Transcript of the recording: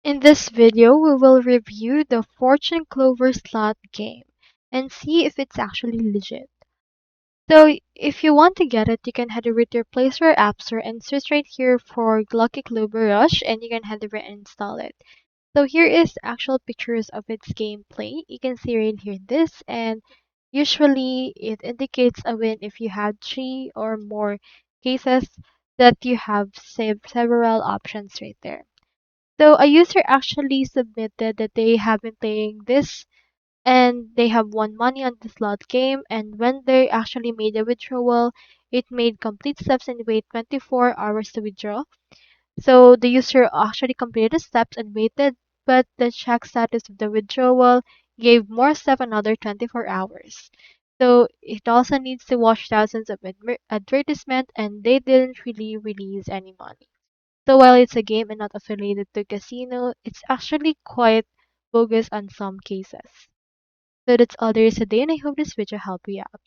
In this video, we will review the Fortune Clover slot game and see if it's actually legit. So if you want to get it, you can head over to your Play Store or App Store and search right here for Lucky Clover Rush and you can head over and install it. So here is actual pictures of its gameplay. You can see right here this, and usually it indicates a win if you have three or more cases that you have several options right there. So a user actually submitted that they have been playing this and they have won money on the slot game, and when they actually made a withdrawal, it made complete steps and wait 24 hours to withdraw. So the user actually completed the steps and waited, but the check status of the withdrawal gave more step another 24 hours. So it also needs to watch thousands of advertisement, and they didn't really release any money. So while it's a game and not affiliated to casino, it's actually quite bogus on some cases. So that's all there is today, and I hope this video helped you out.